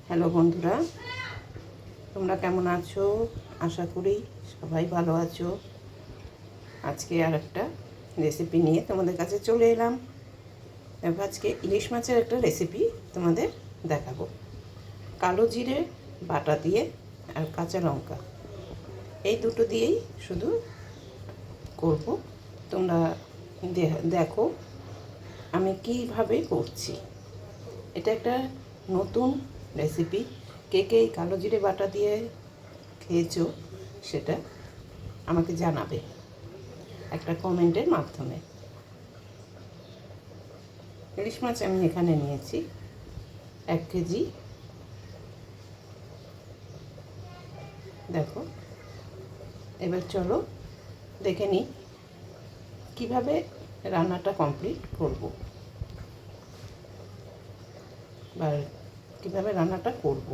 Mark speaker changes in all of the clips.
Speaker 1: Hello বন্ধুরা, তোমরা কেমন আছো? আশা করি সবাই ভালো আছো। আজকে আর একটা রেসিপি নিয়ে তোমাদের কাছে চলে এলাম। দেখো, আজকে ইলিশ মাছের একটা রেসিপি তোমাদের দেখাবো। কালো জিরে বাটা দিয়ে আর কাঁচা লঙ্কা, এই দুটো দিয়েই শুধু করব। তোমরা দেখো আমি কীভাবে করছি। এটা একটা নতুন রেসিপি। কে কে এই কালো জিরে বাটা দিয়ে খেয়েছো সেটা আমাকে জানাবে একটা কমেন্টের মাধ্যমে। ইলিশ মাছ আমি এখানে নিয়েছি 1 কেজি। দেখো, এবার চলো দেখে নিই কীভাবে রান্নাটা কমপ্লিট করব বা কীভাবে রান্নাটা করব।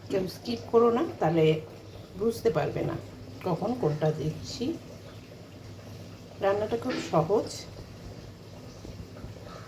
Speaker 1: কেউ স্কিপ করো না, তাহলে বুঝতে পারবে না কখন কোনটা দিচ্ছি। রান্নাটা খুব সহজ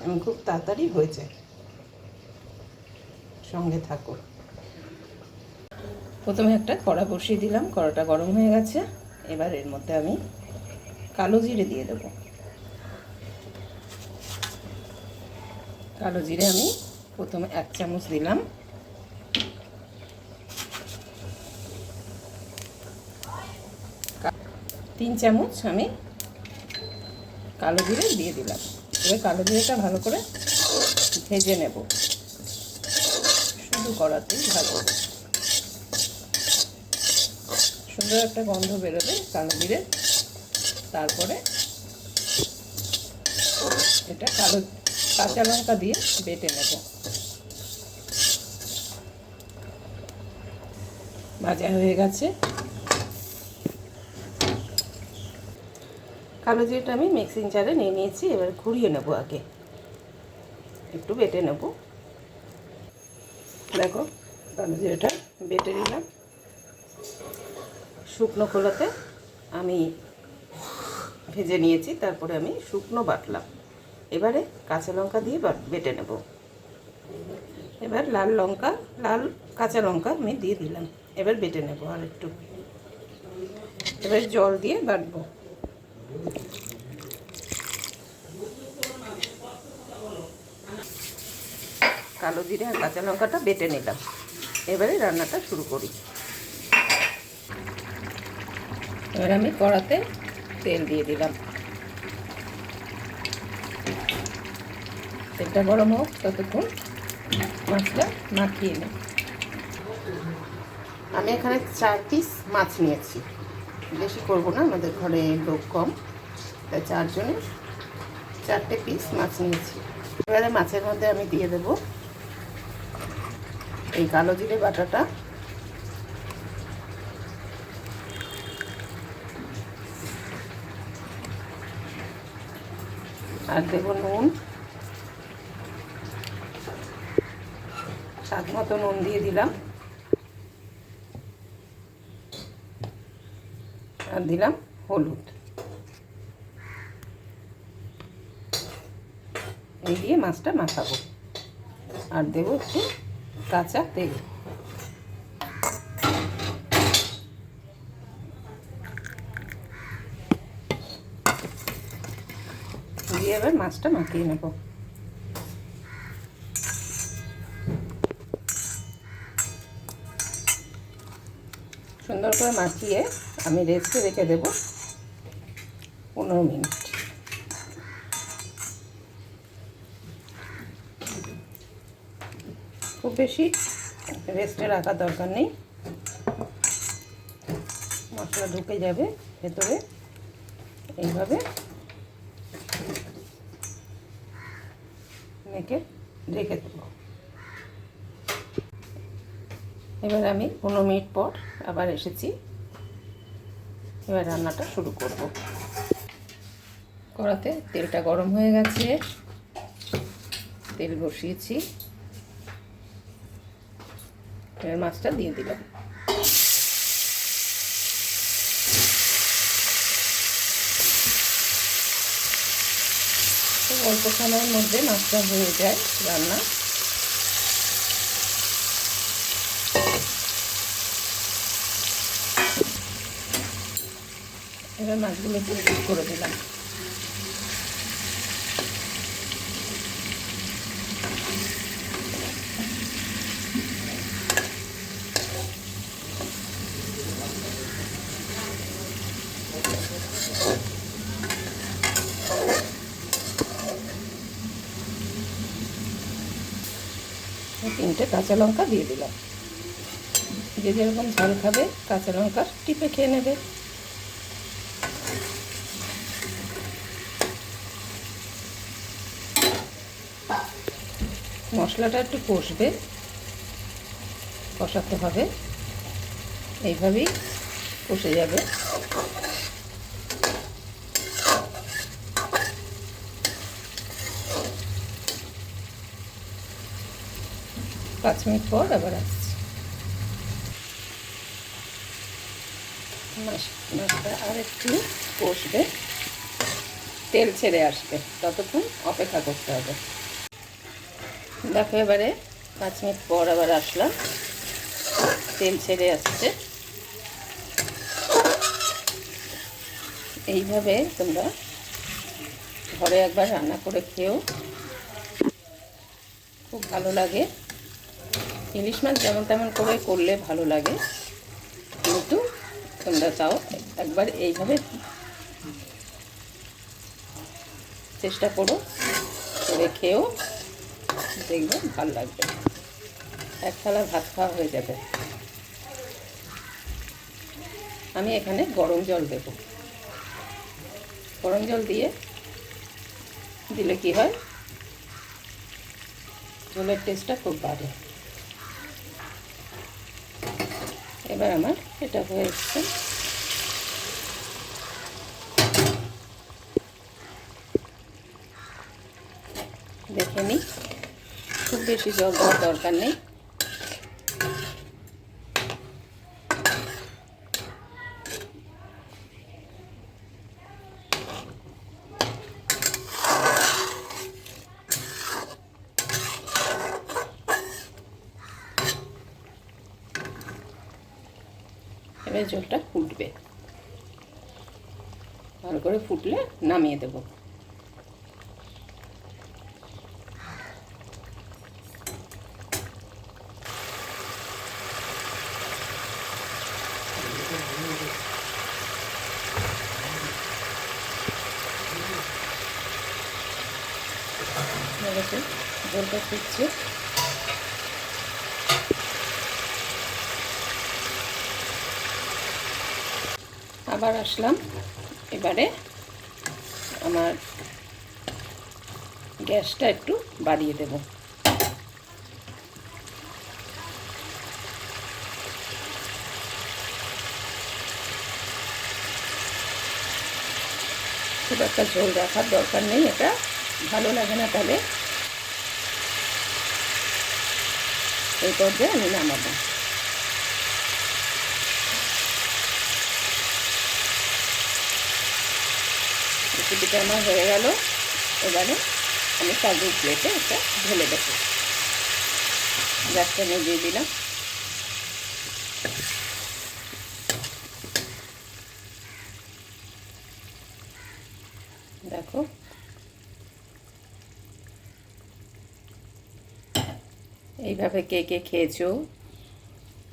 Speaker 1: এবং খুব তাড়াতাড়ি হয়ে যায়। সঙ্গে থাকো। প্রথমে একটা কড়া বসিয়ে দিলাম, কড়াটা গরম হয়ে গেছে। এবার এর মধ্যে আমি কালো জিরে দিয়ে দেবো। কালো জিরে আমি প্রথমে 1 চামচ দিলাম। তিন চামচ আমি কালো জিরে দিয়ে দিলাম। এবার কালো জিরেটা ভালো করে ভেজে নেব, শুধু কড়াতেই ভাজবো। সুন্দর একটা গন্ধ বেরোবে কালো জিরে। তারপরে এটা কাঁচা লঙ্কা দিয়ে বেটে নেব। ভাজা হয়ে গেছে। কালো জিরেটা আমি মিক্সিং জারে নিয়ে নিয়েছি। এবার ঘুরিয়ে নেব, আগে একটু বেটে নেব। দেখো, কালো জিরেটা বেটে নিলাম। শুকনো খোলাতে আমি ভেজে নিয়েছি, তারপরে আমি শুকনো বাটলাম। এবারে কাঁচা লঙ্কা দিয়ে বেটে নেব। এবার লাল কাঁচা লঙ্কা আমি দিয়ে দিলাম। এবার বেটে নেব আর একটু। এবার জল দিয়ে বাটবো। কালো জিরে আর কাঁচা লঙ্কাটা বেটে নিলাম। এবারে রান্নাটা শুরু করি। এবার আমি কড়াতে তেল দিয়ে দিলাম। তেলটা গরম হোক, ততক্ষণ মাছটা মাখিয়ে নিই। আমি এখানে 4 পিস মাছ নিয়েছি, বেশি করব না, আমাদের ঘরে লোক কম, তাই 4 জনের 4টে পিস মাছ নিয়েছি। এবারে মাছের মধ্যে আমি দিয়ে দেব এই কালো জিরে বাটাটা, আর দেব নুন। স্বাদ মতো নুন দিয়ে দিলাম। আর দিলাম হলুদ। এই দিয়ে মাছটা মাখাবো। আর দেব একটু কাঁচা তেল। দিয়ে এবার মাছটা মাখিয়ে নেব। সুন্দর করে মাখিয়ে আমি রেস্টে রেখে দেব 15 মিনিট। খুব বেশি রেস্টে রাখার দরকার নেই, মশলা ঢুকে যাবে ভেতরে। এইভাবে মেখে রেখে দেব। এবার আমি 15 মিনিট পর আবার এসেছি। এবার রান্নাটা শুরু করব। কড়াতে তেলটা গরম হয়ে গেছে, তেল বসিয়েছি। এবার মাছটা দিয়ে দিলাম। খুব অল্প সময়ের মধ্যে মাছটা হয়ে যায় রান্না। এবার মাছগুলো একটু করে দিলাম। তিনটে কাঁচা লঙ্কা দিয়ে দিলাম। যে যেরকম ঝাল খাবে কাঁচা লঙ্কা টিপে খেয়ে নেবে। মশলাটা একটু কষাতে হবে, এইভাবেই কষে যাবে। পাঁচ মিনিট পর আবার আসছি। মাছটা আর একটু কষবে, তেল ছেড়ে আসবে, ততক্ষণ অপেক্ষা করতে হবে। দেখো এবারে 5 মিনিট পর আবার আসলাম, তেল ছেড়ে আসছে। এইভাবে তোমরা ঘরে একবার রান্না করে খেও, খুব ভালো লাগে। ইলিশ মাছ যেমন তেমন করে করলে ভালো লাগে, কিন্তু তোমরা চাও একবার এইভাবে চেষ্টা করো, করে খেও, দেখবে ভালো লাগবে। এক থালা ভাত খাওয়া হয়ে যাবে। আমি এখানে গরম জল দেব। গরম জল দিলে কি হয়, ঝোলের টেস্টটা খুব বাড়ে। এবার আমার এটা হয়ে এসছে। দেখে নিই, খুব বেশি জল দেওয়ার দরকার নেই। এবার জলটা ফুটবে, ভালো করে ফুটলে নামিয়ে দেব। জলটা ফুটছে, আবার আসলাম। এবারে আমার গ্যাসটা একটু বাড়িয়ে দেব। খুব একটা ঝোল রাখার দরকার নেই, এটা ভালো লাগে না। তাহলে এই পর্যায়ে আমি নামাবো। রেসিপিটা আমার হয়ে গেল। এবারে আমি সার্ভিং প্লেটে এটা ঢেলে দেব। গ্যাসটা নিভিয়ে দিলাম। দেখো এইভাবে কে কে খেয়েছো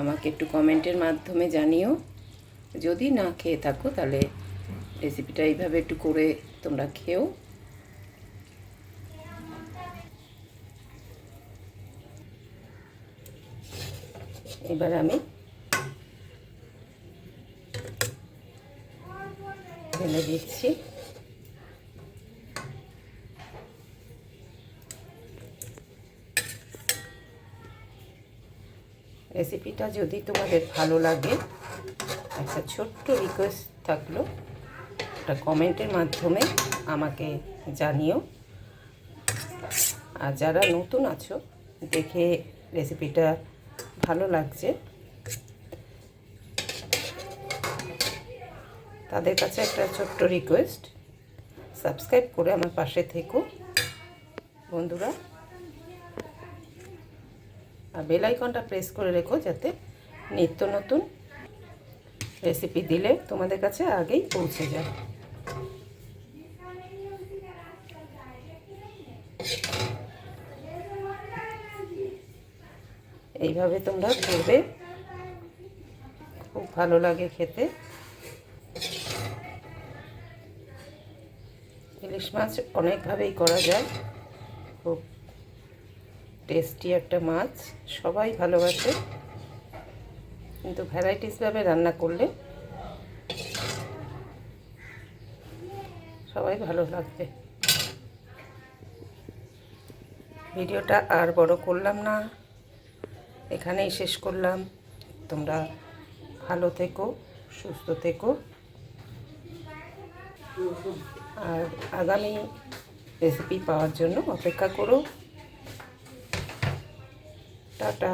Speaker 1: আমাকে একটু কমেন্টের মাধ্যমে জানিও। যদি না খেয়ে থাকো তাহলে রেসিপিটা এইভাবে একটু করে তোমরা খেও। এবার আমি ঢেলে দিচ্ছি। রেসিপিটা যদি তোমাদের ভালো লাগে, একটা ছোট্ট রিকোয়েস্ট থাকলো, একটা কমেন্টের মাধ্যমে আমাকে জানিও। আর যারা নতুন আছো, দেখে রেসিপিটা ভালো লাগছে, তাদের কাছে একটা ছোট্ট রিকোয়েস্ট, সাবস্ক্রাইব করে আমার পাশে থেকো। বন্ধুরা, আর বেল আইকনটা প্রেস করে রেখো যাতে নিত্য নতুন রেসিপি দিলে তোমাদের কাছে আগেই পৌঁছে যায়। এইভাবে তোমরা করবে, খুব ভালো লাগে খেতে। ইলিশ মাছ অনেকভাবেই করা যায়, খুব টেস্টি একটা মাছ, সবাই ভালোবাসে, কিন্তু ভ্যারাইটিসভাবে রান্না করলে সবাই ভালো লাগবে। ভিডিওটা আর বড় করলাম না, এখানেই শেষ করলাম। তোমরা ভালো থেকো, সুস্থ থেকো, আর আগামী রেসিপি পাওয়ার জন্য অপেক্ষা করো। টাটা।